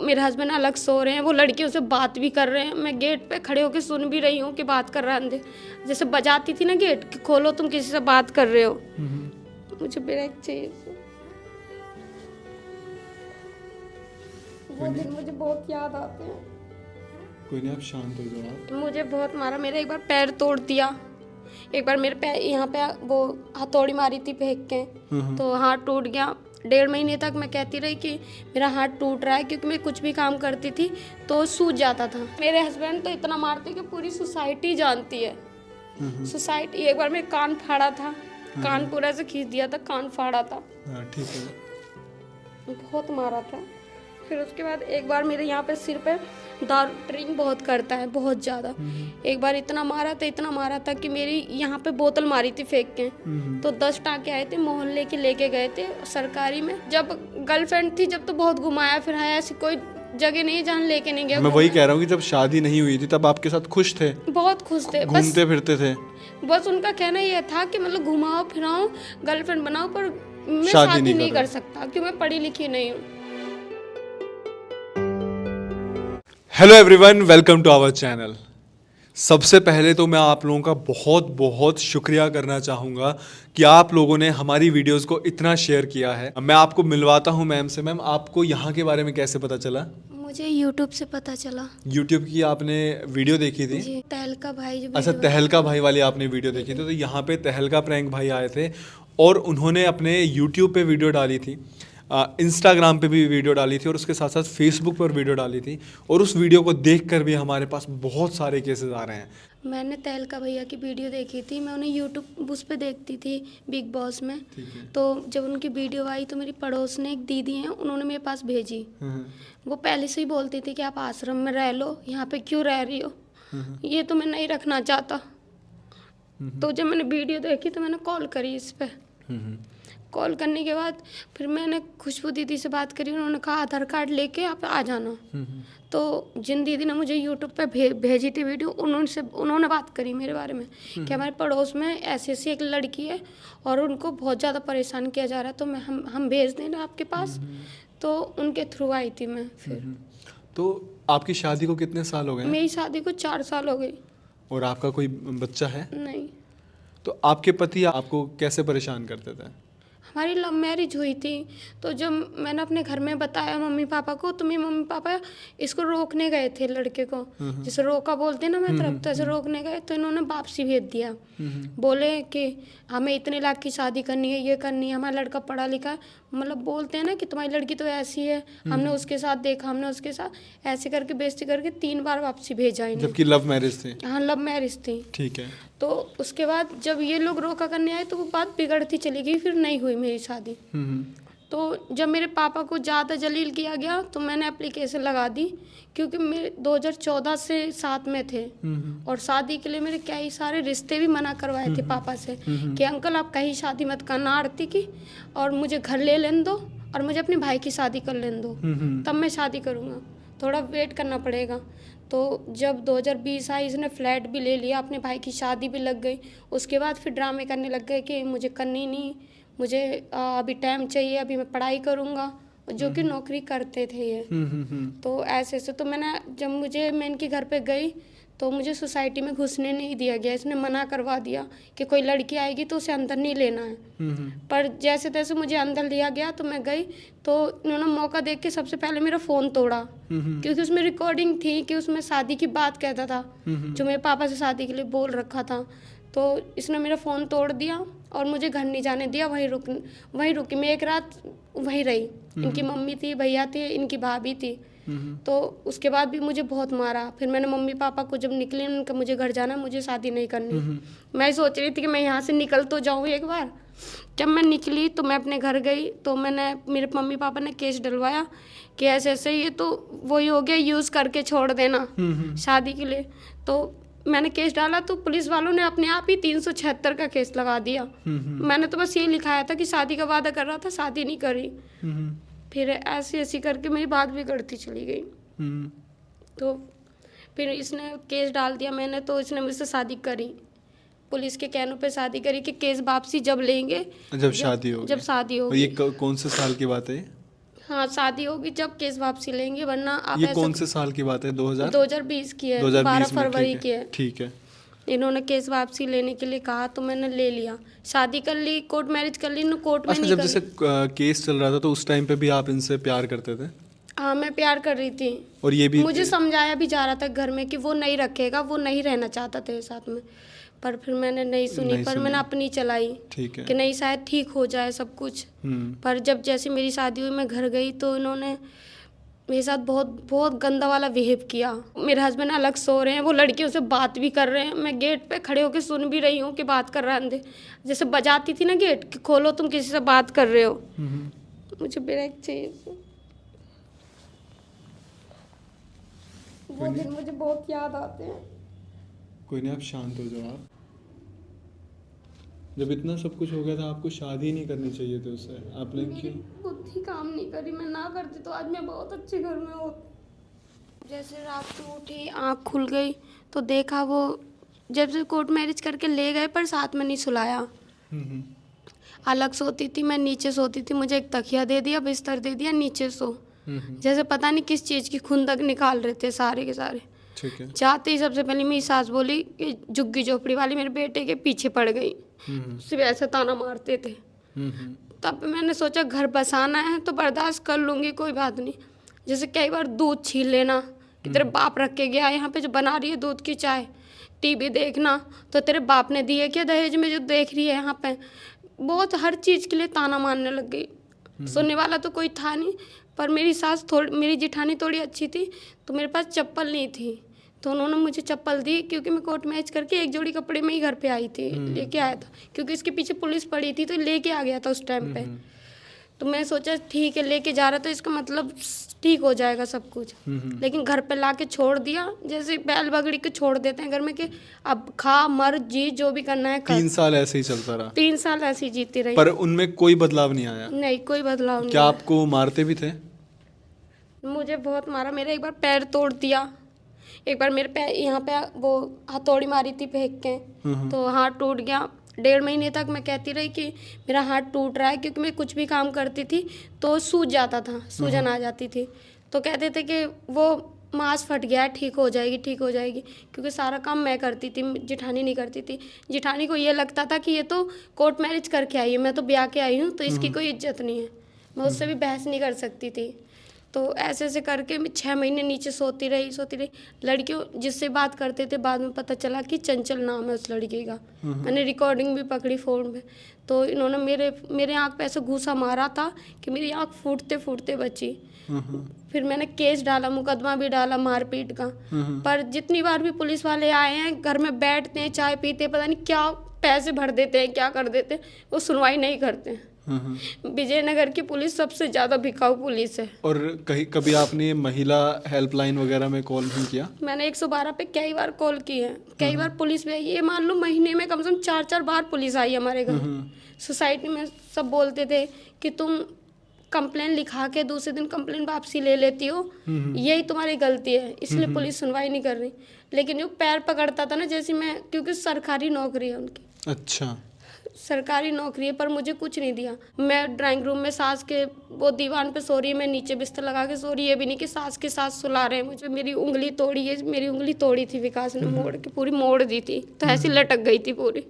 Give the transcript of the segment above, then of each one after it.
मेरे हस्बैंड अलग सो रहे हैं, वो लड़कियों से बात भी कर रहे हैं। मैं गेट पे खड़े होकर सुन भी रही हूँ कि बात कर रहा है अंदर, जैसे बजाती थी ना गेट कि खोलो तुम किसी से बात कर रहे हो। मुझे ब्रेक चाहिए। वो दिन मुझे बहुत याद आते हैं। कोई नहीं, आप शांत हो जाओ आप। मुझे बहुत मारा, मेरा एक बार पैर तोड़ दिया, एक बार मेरे पैर यहाँ पे वो हथौड़ी मारी थी फेंक के, तो हाथ टूट गया। 1.5 महीने तक मैं कहती रही कि मेरा हाथ टूट रहा है, क्योंकि मैं कुछ भी काम करती थी तो सूज जाता था। मेरे हस्बैंड तो इतना मारते कि पूरी सोसाइटी जानती है। सोसाइटी, एक बार मेरे कान फाड़ा था, कान पूरा से खींच दिया था, कान फाड़ा था। ठीक है। बहुत मारा था। फिर उसके बाद एक बार मेरे यहाँ पे सिर पे दारू ड्रिंक बहुत करता है, बहुत ज़्यादा। एक बार इतना मारा था कि मेरी यहाँ पे बोतल मारी थी फेंक के, तो 10 टाँके आए थे, मोहल्ले के लेके गए थे सरकारी में। जब गर्लफ्रेंड थी जब तो बहुत घुमाया फिराया, ऐसी कोई जगह नहीं जहाँ लेके नहीं गया। मैं वही कह रहा हूँ कि जब शादी नहीं हुई थी तब आपके साथ खुश थे, बहुत खुश थे, घूमते फिरते थे। बस उनका कहना ये था कि मतलब घुमाओ फिराओ, गर्लफ्रेंड बनाओ, पर मैं शादी शादी नहीं नहीं कर कर सकता क्योंकि मैं पढ़ी लिखी नहीं हूँ। Hello everyone, welcome to our channel. सबसे पहले तो मैं आप लोगों का बहुत बहुत शुक्रिया करना चाहूँगा कि आप लोगों ने हमारी वीडियोस को इतना शेयर किया है। मैं आपको मिलवाता हूँ मैम से। मैम, आपको यहाँ के बारे में कैसे पता चला? मुझे YouTube से पता चला। यूट्यूब की आपने वीडियो देखी थी? जी, तहलका भाई जो अच्छा, वीडियो तहलका भाई वाली आपने वीडियो देखी थी। तो यहाँ पे तहलका प्रैंक भाई आए थे और उन्होंने अपने यूट्यूब पे वीडियो डाली थी, इंस्टाग्राम पे भी वीडियो डाली थी और उसके साथ साथ फेसबुक पर वीडियो डाली थी। और उस वीडियो को देखकर भी हमारे पास बहुत सारे केसेस आ रहे हैं। मैंने तहलका भैया की वीडियो देखी थी, मैं उन्हें यूट्यूब उस पर देखती थी, बिग बॉस में। तो जब उनकी वीडियो आई तो मेरी पड़ोस ने एक दीदी हैं, उन्होंने मेरे पास भेजी। वो पहले से ही बोलती थी कि आप आश्रम में रह लो, यहाँ पे क्यों रह रही हो, ये तो मैं नहीं रखना चाहता। तो जब मैंने वीडियो देखी तो मैंने कॉल करी इस पर। कॉल करने के बाद फिर मैंने खुशबू दीदी से बात करी, उन्होंने कहा आधार कार्ड लेके आप आ जाना। तो जिन दीदी ने मुझे यूट्यूब पे भेजी थी वीडियो, उन्होंने बात करी मेरे बारे में कि हमारे पड़ोस में ऐसी ऐसी एक लड़की है और उनको बहुत ज़्यादा परेशान किया जा रहा है, तो मैं हम भेज देना आपके पास। तो उनके थ्रू आई थी मैं। फिर तो आपकी शादी को कितने साल हो गए? मेरी शादी को 4 साल हो गई। और आपका कोई बच्चा है? नहीं। तो आपके पति आपको कैसे परेशान करते थे? हमारी लव मैरिज हुई थी, तो जब मैंने अपने घर में बताया मम्मी पापा को, तो मेरे मम्मी पापा इसको रोकने गए थे, लड़के को, जैसे रोका बोलते हैं ना मेरी तरफ, तो ऐसे रोकने गए तो इन्होंने वापसी भेज दिया। बोले कि हमें इतने लाख की शादी करनी है, ये करनी है, हमारा लड़का पढ़ा लिखा है, मतलब बोलते हैं ना कि तुम्हारी लड़की तो ऐसी है, हमने उसके साथ देखा, हमने उसके साथ, ऐसे करके बेइज्जती करके 3 बार वापसी भेजा इन्हें। जबकि लव मैरिज थी? हाँ, लव मैरिज थी। ठीक है। तो उसके बाद जब ये लोग रोका करने आए तो वो बात बिगड़ती चली गई, फिर नहीं हुई मेरी शादी। तो जब मेरे पापा को ज़्यादा जलील किया गया तो मैंने एप्लीकेशन लगा दी, क्योंकि मेरे 2014 से साथ में थे और शादी के लिए मेरे कई सारे रिश्ते भी मना करवाए थे पापा से कि अंकल आप कहीं शादी मत करना आरती की, और मुझे घर ले लेने दो और मुझे अपने भाई की शादी कर लेने दो, तब मैं शादी करूँगा, थोड़ा वेट करना पड़ेगा। तो जब 2020 आई, इसने फ्लैट भी ले लिया, अपने भाई की शादी भी लग गई। उसके बाद फिर ड्रामे करने लग गए कि मुझे करनी नहीं, मुझे अभी टाइम चाहिए, अभी मैं पढ़ाई करूँगा, जो कि नौकरी करते थे ये। तो ऐसे ऐसे तो मैं इनके घर पे गई तो मुझे सोसाइटी में घुसने नहीं दिया गया, इसने मना करवा दिया कि कोई लड़की आएगी तो उसे अंदर नहीं लेना है। पर जैसे तैसे मुझे अंदर लिया गया तो मैं गई, तो इन्होंने मौका देख के सबसे पहले मेरा फ़ोन तोड़ा, क्योंकि उसमें रिकॉर्डिंग थी कि उसमें शादी की बात कहता था, जो मेरे पापा से शादी के लिए बोल रखा था। तो इसने मेरा फ़ोन तोड़ दिया और मुझे घर नहीं जाने दिया, वहीं रुकी मैं, एक रात वहीं रही। इनकी मम्मी थी, भैया थे, इनकी भाभी थी। तो उसके बाद भी मुझे बहुत मारा। फिर मैंने मम्मी पापा को जब निकली, उनका मुझे घर जाना, मुझे शादी नहीं करनी। मैं सोच रही थी कि मैं यहाँ से निकल तो जाऊँ एक बार। जब मैं निकली तो मैं अपने घर गई तो मेरे मम्मी पापा ने केस डलवाया कि ऐसे ऐसे ये तो वही हो गया, यूज़ करके छोड़ देना शादी के लिए। तो मैंने केस डाला तो पुलिस वालों ने अपने आप ही 376 का केस लगा दिया। मैंने तो बस ये लिखाया था कि शादी का वादा कर रहा था, शादी नहीं करी। फिर ऐसी ऐसी करके मेरी बात बिगड़ती चली गई। तो फिर इसने केस डाल दिया मैंने, तो इसने मुझसे शादी करी, पुलिस के कहने पे शादी करी कि केस वापसी जब लेंगे, जब शादी हो। जब शादी हो। ये कौन से साल की बात है? हाँ शादी होगी जब केस वापसी लेंगे, वरना आप ये ऐसा कौन से साल की बात है? 2020 की है, 2020 12 में? फरवरी की है। ठीक है। इन्होंने केस वापसी लेने के लिए कहा तो मैंने ले लिया, शादी कर ली, कोर्ट मैरिज कर ली, न कोर्ट में अच्छा, नहीं जब कर जैसे केस चल रहा था तो उस टाइम पे भी आप इनसे प्यार करते थे? हाँ मैं प्यार कर रही थी। और ये भी मुझे समझाया भी जा रहा था घर में कि वो नहीं रखेगा, वो नहीं रहना चाहता तेरे साथ में, पर फिर मैंने नहीं सुनी, नहीं पर सुनी। मैंने अपनी चलाई ठीक है। कि नहीं शायद ठीक हो जाए सब कुछ। पर जब जैसे मेरी शादी हुई मैं घर गई तो इन्होंने मेरे साथ बहुत बहुत गंदा वाला बिहेव किया। मेरे हस्बैंड अलग सो रहे हैं, वो लड़कियों से बात भी कर रहे हैं, मैं गेट पे खड़े होकर सुन भी रही हूँ कि बात कर रहा है अंदर, जैसे बजाती थी ना गेट कि खोलो तुम किसी से बात कर रहे हो। मुझे ब्रेक चाहिए। वो दिन मुझे बहुत याद आते हैं। कोई नहीं, आप शांत हो जाओ। आप जब इतना सब कुछ हो गया था आपको शादी नहीं करनी चाहिए थी उससे, आपने मेरी क्यों? बुद्धि काम नहीं करी, मैं ना करती तो आज मैं बहुत अच्छे घर में होती। जैसे रात को उठी, आँख खुल गई तो देखा वो जब से कोर्ट मैरिज करके ले गए पर साथ में नहीं सुलाया। अलग सोती थी, मैं नीचे सोती थी, मुझे एक तकिया दे दिया, बिस्तर दे दिया, नीचे सो। जैसे पता नहीं किस चीज़ की खुंदक निकाल रहे थे सारे के सारे। ठीक है। जाते ही सबसे पहले मेरी सास बोली कि झुग्गी झोपड़ी वाली मेरे बेटे के पीछे पड़ गई, सिर्फ ऐसे ताना मारते थे। तब मैंने सोचा घर बसाना है तो बर्दाश्त कर लूँगी, कोई बात नहीं। जैसे कई बार दूध छीन लेना कि तेरे बाप रख के गया यहाँ पे जो बना रही है दूध की चाय, टीवी देखना तो तेरे बाप ने दिए क्या दहेज में जो देख रही है यहाँ पे। बहुत हर चीज़ के लिए ताना मारने लग गई। सुनने वाला तो कोई था नहीं, पर मेरी सास मेरी जिठानी थोड़ी अच्छी थी, तो मेरे पास चप्पल नहीं थी तो उन्होंने मुझे चप्पल दी, क्योंकि मैं कोर्ट मैच करके एक जोड़ी कपड़े में ही घर पे आई थी, लेके आया था, क्योंकि इसके पीछे पुलिस पड़ी थी तो लेके आ गया था उस टाइम पे। तो मैं सोचा ठीक है लेके जा रहा था, इसका मतलब ठीक हो जाएगा सब कुछ। लेकिन घर पे ला के छोड़ दिया, जैसे बैल बकरी को छोड़ देते हैं घर में कि अब खा मर जी जो भी करना है कर। 3 साल ऐसे ही चलता रहा? 3 साल ऐसी जीती रही। पर उनमें कोई बदलाव नहीं आया? नहीं, कोई बदलाव नहीं क्या आया। आपको मारते भी थे? मुझे बहुत मारा, मेरा एक बार पैर तोड़ दिया, एक बार मेरे पैर यहाँ पे वो हथौड़ी मारी थी फेंक के, तो हाथ टूट गया। 1.5 महीने तक मैं कहती रही कि मेरा हाथ टूट रहा है, क्योंकि मैं कुछ भी काम करती थी तो सूज जाता था, सूजन आ जाती थी, तो कहते थे कि वो मांस फट गया है, ठीक हो जाएगी ठीक हो जाएगी, क्योंकि सारा काम मैं करती थी, जिठानी नहीं करती थी। जिठानी को ये लगता था कि ये तो कोर्ट मैरिज करके आई है, मैं तो ब्याह के आई हूँ तो इसकी कोई इज्जत नहीं है, मैं उससे भी बहस नहीं कर सकती थी। तो ऐसे ऐसे करके मैं 6 महीने नीचे सोती रही। लड़कियों जिससे बात करते थे बाद में पता चला कि चंचल नाम है उस लड़की का। मैंने रिकॉर्डिंग भी पकड़ी फ़ोन में, तो इन्होंने मेरे आँख पे ऐसे घूसा मारा था कि मेरी आँख फूटते फूटते बची। फिर मैंने केस डाला, मुकदमा भी डाला मारपीट का, पर जितनी बार भी पुलिस वाले आए हैं, घर में बैठते हैं, चाय पीते हैं, पता नहीं क्या पैसे भर देते हैं, क्या कर देते हैं, वो सुनवाई नहीं करते हैं। विजयनगर की पुलिस सबसे ज़्यादा बिकाऊ पुलिस है। और कभी आपने महिला हेल्पलाइन वगैरह में कॉल नहीं किया? मैंने 112 पे कई बार कॉल की है, कई बार पुलिस भी आई, ये मान लो महीने में कम से कम 4 बार पुलिस आई हमारे घर। सोसाइटी में सब बोलते थे कि तुम कंप्लेन लिखा के दूसरे दिन कंप्लेन वापसी ले लेती हो, यही तुम्हारी गलती है, इसलिए पुलिस सुनवाई नहीं कर रही। लेकिन जो पैर पकड़ता था ना, जैसे मैं, क्योंकि सरकारी नौकरी है उनकी। अच्छा। सरकारी नौकरी है, पर मुझे कुछ नहीं दिया। मैं ड्राइंग रूम में सास के वो दीवान पे सो रही है, मैं नीचे बिस्तर लगा के सो रही है, ये भी नहीं कि सास के साथ सुला रहे हैं मुझे। मेरी उंगली तोड़ी है, मेरी उंगली तोड़ी थी विकास ने, मोड़ के पूरी मोड़ दी थी, तो ऐसी लटक गई थी पूरी।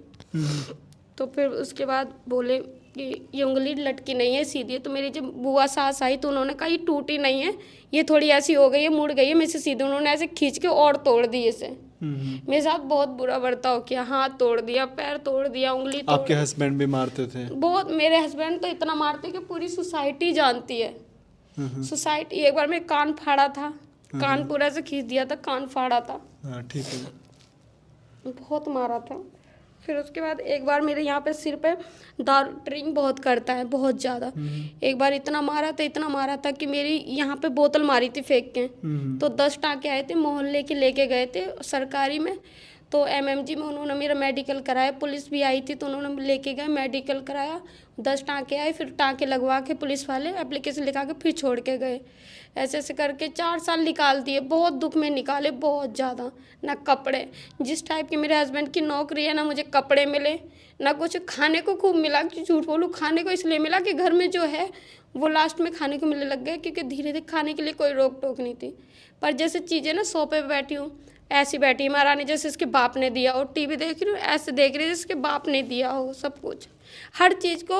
तो फिर उसके बाद बोले कि ये उंगली लटकी नहीं है, सीधी है। तो मेरी जब बुआ सास आई तो उन्होंने कहा ये टूटी नहीं है, ये थोड़ी ऐसी हो गई है, मुड़ गई है, मेरे से सीधे उन्होंने ऐसे खींच के और तोड़ दी इसे। मेरे साथ बहुत बुरा बर्ताव किया, हाथ तोड़ दिया, पैर तोड़ दिया, उंगली तोड़। आपके हस्बैंड भी मारते थे? बहुत, मेरे हस्बैंड तो इतना मारते कि पूरी सोसाइटी जानती है। सोसाइटी, एक बार मैं कान फाड़ा था, कान पूरा से खींच दिया था, कान फाड़ा था। ठीक है। बहुत मारा था। फिर उसके बाद एक बार मेरे यहाँ पे सिर पे दारू ड्रिंक बहुत करता है, बहुत ज़्यादा। एक बार इतना मारा था कि मेरी यहाँ पे बोतल मारी थी फेंक के, तो 10 टाँके आए थे, मोहल्ले के लेके गए थे सरकारी में, तो एमएमजी में उन्होंने मेरा मेडिकल कराया। पुलिस भी आई थी तो उन्होंने लेके गए, मेडिकल कराया, 10 टाँके आए, फिर टाँके लगवा के पुलिस वाले एप्लीकेशन लिखा के फिर छोड़ के गए। ऐसे ऐसे करके 4 साल निकाल दिए, बहुत दुख में निकाले, बहुत ज़्यादा। ना कपड़े, जिस टाइप की मेरे हस्बैंड की नौकरी है, ना मुझे कपड़े मिले, ना कुछ खाने को खूब मिला, कि झूठ बोलूँ, खाने को इसलिए मिला कि घर में जो है वो लास्ट में खाने को मिलने लग गया, क्योंकि धीरे धीरे खाने के लिए कोई रोक टोक नहीं थी। पर जैसे चीज़ें ना, सोफे पे बैठी हूँ ऐसी बैठी महारानी जैसे इसके बाप ने दिया हो, टीवी देख रही हूँ ऐसे देख रही है जैसे इसके बाप ने दिया हो। सब कुछ हर चीज़ को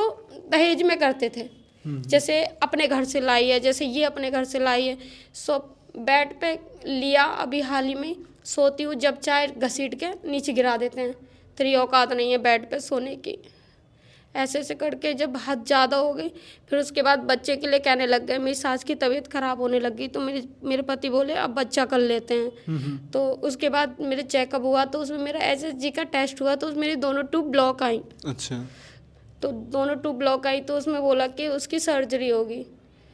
दहेज में करते थे। जैसे अपने घर से लाई है, जैसे ये अपने घर से लाई है। सो बेड पे लिया, अभी हाल ही में सोती हूँ, जब चाहे घसीट के नीचे गिरा देते हैं। तेरी औकात नहीं है बेड पे सोने की। ऐसे ऐसे करके जब हद ज़्यादा हो गई, फिर उसके बाद बच्चे के लिए कहने लग गए। मेरी सास की तबीयत ख़राब होने लगी, तो मेरे पति बोले अब बच्चा कर लेते हैं। तो उसके बाद मेरे चेकअप हुआ, तो उसमें मेरा SHG का टेस्ट हुआ, तो उसमें मेरी दोनों ट्यूब ब्लॉक आई। अच्छा। तो दोनों ट्यूब ब्लॉक आई, तो उसमें बोला कि उसकी सर्जरी होगी।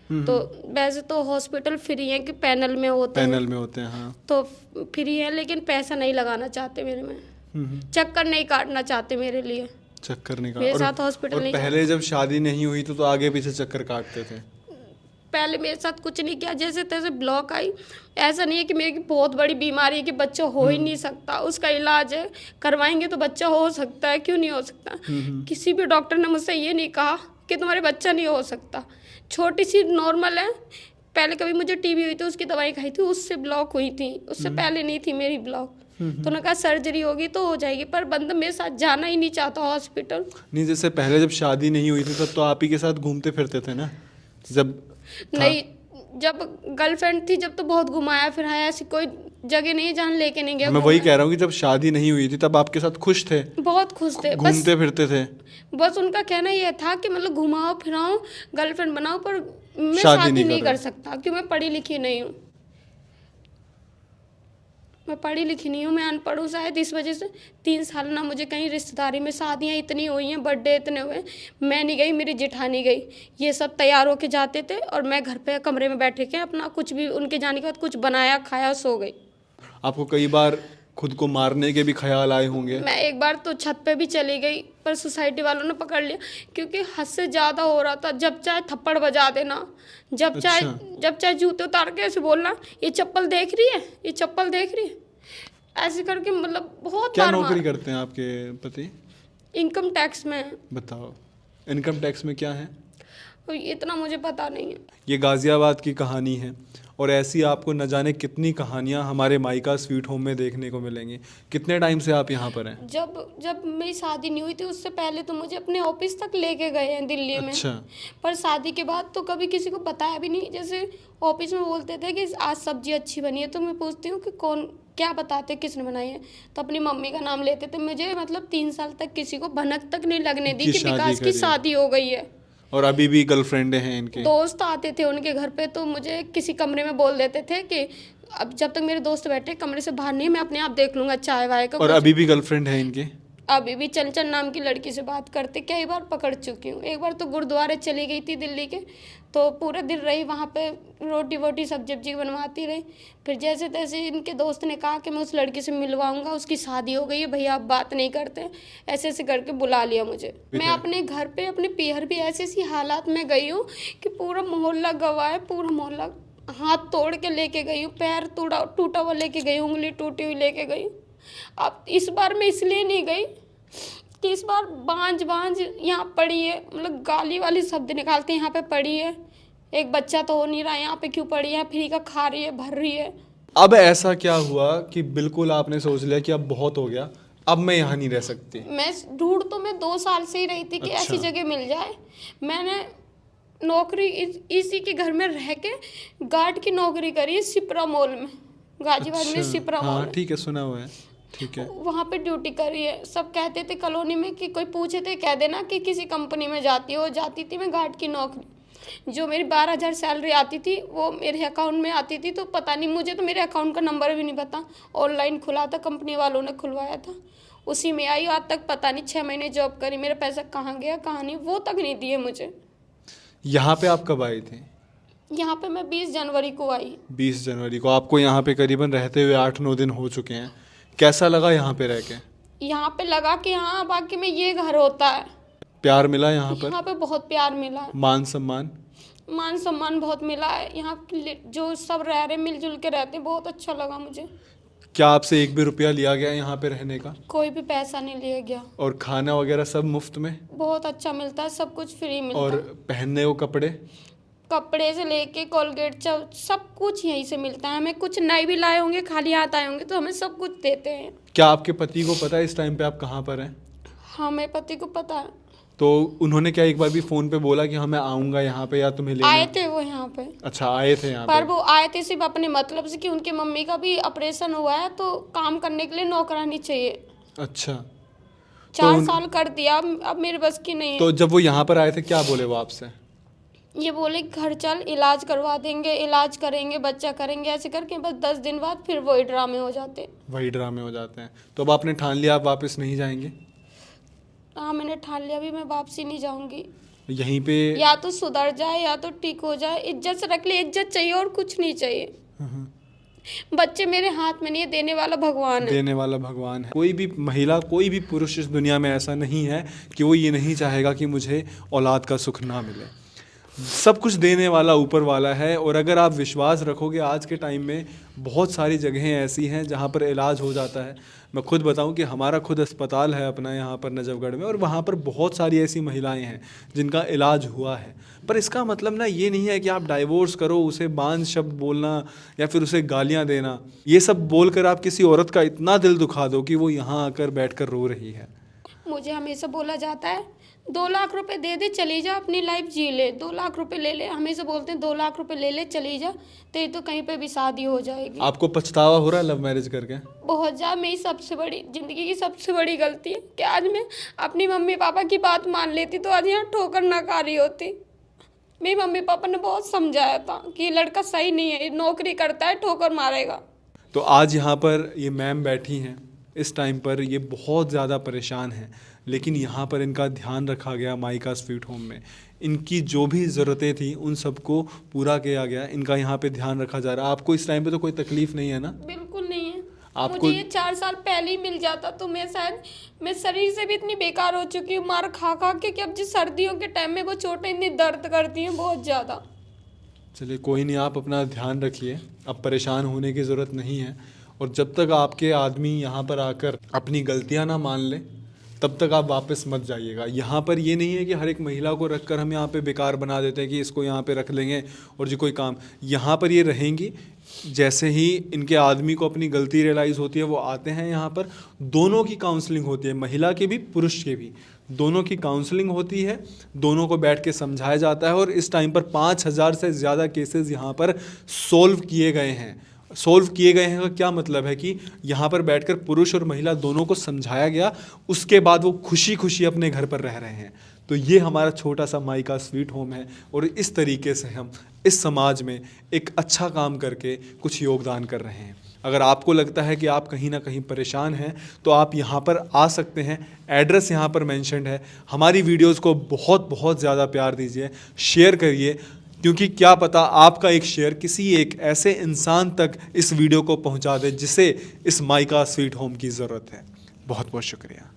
तो वैसे तो हॉस्पिटल फ्री है, कि पैनल में होते हैं, हाँ। तो फ्री है, लेकिन पैसा नहीं लगाना चाहते मेरे में। चक्कर नहीं काटना चाहते मेरे लिए, चक्कर नहीं मेरे साथ हॉस्पिटल नहीं पहले जब शादी नहीं हुई तो आगे पीछे चक्कर काटते थे। पहले मेरे साथ कुछ नहीं किया, जैसे तैसे ब्लॉक आई। ऐसा नहीं है कि मेरी बहुत बड़ी बीमारी है कि बच्चा हो ही नहीं सकता, उसका इलाज है, करवाएंगे तो बच्चा हो सकता है, क्यों नहीं हो सकता। किसी भी डॉक्टर ने मुझसे ये नहीं कहा कि तुम्हारे बच्चा नहीं हो सकता। छोटी सी नॉर्मल है, पहले कभी मुझे टीबी हुई थी, उसकी दवाई खाई थी, उससे ब्लॉक हुई थी, उससे पहले नहीं थी मेरी ब्लॉक। तो उन्होंने कहा सर्जरी होगी तो हो जाएगी, पर बंदा मेरे साथ जाना ही नहीं चाहता हॉस्पिटल। नहीं, जैसे पहले जब शादी नहीं हुई थी तब तो आप ही के साथ घूमते फिरते थे ना, जब नहीं, जब गर्लफ्रेंड थी जब तो बहुत घुमाया फिराया, ऐसी कोई जगह नहीं जहाँ लेके नहीं गया। मैं वही कह रहा हूँ कि जब शादी नहीं हुई थी तब आपके साथ खुश थे, बहुत खुश थे, घूमते फिरते थे। बस उनका कहना ये था कि मतलब घुमाओ फिराओ, गर्लफ्रेंड बनाओ, पर मैं शादी शादी नहीं कर कर सकता, क्योंकि मैं पढ़ी लिखी नहीं हूँ। मैं पढ़ी लिखी नहीं हूँ, मैं अनपढ़ हूँ शायद, इस वजह से 3 साल ना मुझे कहीं रिश्तेदारी में, शादियाँ इतनी हुई हैं, बर्थडे इतने हुए, मैं नहीं गई, मेरी जेठानी गई। ये सब तैयार होके जाते थे और मैं घर पे कमरे में बैठे के अपना कुछ भी, उनके जाने के बाद कुछ बनाया खाया सो गई। आपको कई बार खुद को मारने के भी ख्याल आए होंगे? मैं एक बार तो छत पे भी चली गई, पर सोसाइटी वालों ने पकड़ लिया, क्योंकि हद से ज़्यादा हो रहा था। जब चाहे थप्पड़ बजा देना, जब चाहे जूते उतार के ऐसे बोलना, ये चप्पल देख रही है, ये चप्पल देख रही है, ऐसे करके मतलब बहुत क्या बार नौकरी करते हैं आपके पति? इनकम टैक्स में। बताओ, इनकम टैक्स में क्या है? तो इतना मुझे पता नहीं है। ये गाज़ियाबाद की कहानी है, और ऐसी आपको न जाने कितनी कहानियाँ हमारे माइका स्वीट होम में देखने को मिलेंगी। कितने टाइम से आप यहाँ पर हैं? जब मेरी शादी नहीं हुई थी, उससे पहले तो मुझे अपने ऑफिस तक लेके गए हैं दिल्ली में। अच्छा। पर शादी के बाद तो कभी किसी को बताया भी नहीं। जैसे ऑफिस में बोलते थे कि आज सब्जी अच्छी बनी है, तो मैं पूछती हूँ कि कौन, क्या बताते, किसने बनाई है, तो अपनी मम्मी का नाम लेते थे। मुझे मतलब 3 साल तक किसी को भनक तक नहीं लगने दी कि विकास की शादी हो गई है। और अभी भी गर्लफ्रेंड हैं इनके? दोस्त आते थे उनके घर पे, तो मुझे किसी कमरे में बोल देते थे कि अब जब तक मेरे दोस्त बैठे कमरे से बाहर नहीं, मैं अपने आप देख लूंगा चाय वाय का। और अभी भी गर्लफ्रेंड है इनके? अभी भी चंचल नाम की लड़की से बात करते, कई बार पकड़ चुकी हूँ। एक बार तो गुरुद्वारे चली गई थी दिल्ली के, तो पूरा दिन रही वहाँ पे, रोटी वोटी सब्जी बनवाती रही। फिर जैसे तैसे इनके दोस्त ने कहा कि मैं उस लड़की से मिलवाऊंगा, उसकी शादी हो गई है, भैया आप बात नहीं करते, ऐसे ऐसे करके बुला लिया मुझे। मैं अपने घर पे, अपने पीहर भी ऐसी ऐसी हालात में गई हूँ कि पूरा मोहल्ला गवाह है, पूरा मोहल्ला। हाथ तोड़ के लेके गई हूँ, पैर टूटा हुआ लेके गई हूँ, उंगली टूटी हुई लेके गई हूँ। अब इस बार मैं इसलिए नहीं गई कि इस बार बांझ यहाँ पड़ी है, मतलब गाली वाली शब्द निकालते हैं, यहाँ पे पड़ी है, एक बच्चा तो हो नहीं रहा, यहाँ पे क्यों पड़ी है, फ्री का खा रही है, भर रही है। अब ऐसा क्या हुआ कि बिल्कुल आपने सोच लिया कि अब बहुत हो गया, अब मैं यहाँ नहीं रह सकती? मैं ढूंढ तो मैं 2 साल से ही रही थी कि ऐसी जगह मिल जाए। मैंने नौकरी इसी के घर में रह के गार्ड की नौकरी करी, सिप्रा मॉल में, गाजीबाद में सिप्रा मॉल। हाँ ठीक है, सुना हुआ है, ठीक है। वहाँ पे ड्यूटी करी है। सब कहते थे कॉलोनी में कि कोई पूछे थे कह देना कि किसी कंपनी में जाती हो। जाती थी मैं गार्ड की नौकरी, जो मेरी 12,000 सैलरी आती थी वो मेरे अकाउंट में आती थी। तो पता नहीं, मुझे तो मेरे अकाउंट का नंबर भी नहीं पता, ऑनलाइन खुला था, कंपनी वालों ने खुलवाया था, उसी में आई। आज तक पता नहीं, 6 महीने जॉब करी, मेरा पैसा कहाँ गया कहाँ नहीं, वो तक नहीं दिए मुझे। यहाँ पे आप कब आए थे? यहाँ पे मैं 20 जनवरी को आई। 20 जनवरी को। आपको यहाँ पे करीबन रहते हुए 8-9 दिन हो चुके हैं। कैसा लगा यहाँ पे रह के? यहाँ पे लगा कि हाँ बाकी में ये घर होता है। प्यार मिला यहाँ पर? यहाँ पे बहुत प्यार मिला। मान सम्मान? मान सम्मान बहुत मिला है। यहाँ जो सब रह रहे मिलजुल के रहते हैं, बहुत अच्छा लगा मुझे। क्या आपसे एक भी रुपया लिया गया यहाँ पे रहने का? कोई भी पैसा नहीं लिया गया। और खाना वगैरह सब मुफ्त में? बहुत अच्छा मिलता है, सब कुछ फ्री मिलता और है। पहनने को कपड़े? कपड़े से लेके कोलगेट सब कुछ यहीं से मिलता है। हमें कुछ नहीं भी लाए होंगे, खाली हाथ आए होंगे तो हमें सब कुछ देते हैं। क्या आपके पति को पता है इस टाइम पे आप कहाँ पर हैं? हाँ, मेरे पति को पता है। तो उन्होंने क्या एक बार भी फोन पे बोला कि हाँ मैं आऊँगा यहाँ पे या तुम्हें लेने? आए थे वो यहाँ पे, अच्छा, आए थे यहाँ पर पे। वो आए थे सिर्फ अपने मतलब से कि उनके मम्मी का भी ऑपरेशन हुआ है तो काम करने के लिए नौकरानी चाहिए। अच्छा, 4 साल कर दिया, अब मेरे बस की नहीं है। तो जब वो यहाँ पर आए थे क्या बोले वो आपसे? ये बोले घर चल, इलाज करवा देंगे, इलाज करेंगे, बच्चा करेंगे, ऐसे करके बस 10 दिन बाद फिर वही ड्रामे हो जाते। वही ड्रामे हो जाते हैं। तो अब आपने ठान लिया आप वापस नहीं जाएंगे? हाँ, मैंने ठान लिया, भी मैं वापसी नहीं जाऊंगी। यहीं पे? या तो सुधर जाए या तो ठीक हो जाए, इज्जत से रख ले, इज्जत चाहिए और कुछ नहीं चाहिए। बच्चे मेरे हाथ में नहीं है, देने वाला भगवान है। देने वाला भगवान है। कोई भी महिला, कोई भी पुरुष इस दुनिया में ऐसा नहीं है कि वो ये नहीं चाहेगा कि मुझे औलाद का सुख ना मिले। सब कुछ देने वाला ऊपर वाला है। और अगर आप विश्वास रखोगे, आज के टाइम में बहुत सारी जगहें ऐसी हैं जहाँ पर इलाज हो जाता है। मैं खुद बताऊं कि हमारा खुद अस्पताल है अपना यहाँ पर नजफगढ़ में, और वहाँ पर बहुत सारी ऐसी महिलाएं हैं जिनका इलाज हुआ है। पर इसका मतलब ना ये नहीं है कि आप डाइवोर्स करो, उसे बांझ शब्द बोलना या फिर उसे गालियाँ देना, ये सब बोलकर आप किसी औरत का इतना दिल दुखा दो कि वो यहाँ आकर बैठकर रो रही है। मुझे हमेशा बोला जाता है 2 लाख रुपए दे दे, चली जा, अपनी लाइफ जी ले। 2 लाख रुपए ले ले, हमेशा बोलते हैं 2 लाख रुपए ले ले, चली जा, तेरी तो कहीं पे भी शादी हो जाएगी। आपको पछतावा हो रहा है लव मैरिज करके? बहुत ज़्यादा। मेरी सबसे बड़ी ज़िंदगी की सबसे बड़ी गलती है कि आज मैं अपनी मम्मी पापा की बात मान लेती तो आज यहाँ ठोकर ना खा रही होती। मेरी मम्मी पापा ने बहुत समझाया था कि ये लड़का सही नहीं है, ये नौकरी करता है, ठोकर मारेगा। तो आज यहाँ पर ये मैम बैठी हैं, इस टाइम पर ये बहुत ज़्यादा परेशान हैं, लेकिन यहाँ पर इनका ध्यान रखा गया माइका स्वीट होम में। इनकी जो भी ज़रूरतें थी उन सबको पूरा किया गया, इनका यहाँ पे ध्यान रखा जा रहा है। आपको इस टाइम पे तो कोई तकलीफ़ नहीं है ना? बिल्कुल नहीं है। आपको मुझे ये 4 साल पहले ही मिल जाता तो मैं शरीर से भी इतनी बेकार हो चुकी हूँ मार खा खा के, कि अब जिस सर्दियों के टाइम में वो चोटें इतनी दर्द करती हैं बहुत ज़्यादा। चलिए कोई नहीं, आप अपना ध्यान रखिए, अब परेशान होने की ज़रूरत नहीं है। और जब तक आपके आदमी यहाँ पर आकर अपनी गलतियाँ ना मान लें तब तक आप वापस मत जाइएगा। यहाँ पर ये नहीं है कि हर एक महिला को रखकर हम यहाँ पे बेकार बना देते हैं कि इसको यहाँ पे रख लेंगे और जी कोई काम। यहाँ पर ये रहेंगी, जैसे ही इनके आदमी को अपनी गलती रियलाइज़ होती है वो आते हैं यहाँ पर। दोनों की काउंसलिंग होती है, महिला की भी पुरुष की भी, दोनों की काउंसलिंग होती है, दोनों को बैठ के समझाया जाता है। और इस टाइम पर 5,000 से ज़्यादा केसेस यहाँ पर सोल्व किए गए हैं। सोल्व किए गए हैं का क्या मतलब है कि यहाँ पर बैठकर पुरुष और महिला दोनों को समझाया गया, उसके बाद वो खुशी खुशी अपने घर पर रह रहे हैं। तो ये हमारा छोटा सा माइका स्वीट होम है, और इस तरीके से हम इस समाज में एक अच्छा काम करके कुछ योगदान कर रहे हैं। अगर आपको लगता है कि आप कहीं ना कहीं परेशान हैं तो आप यहाँ पर आ सकते हैं। एड्रेस यहाँ पर मेंशन्ड है। हमारी वीडियोज़ को बहुत बहुत ज़्यादा प्यार दीजिए, शेयर करिए, क्योंकि क्या पता आपका एक शेयर किसी एक ऐसे इंसान तक इस वीडियो को पहुंचा दे जिसे इस माइका स्वीट होम की ज़रूरत है। बहुत बहुत शुक्रिया।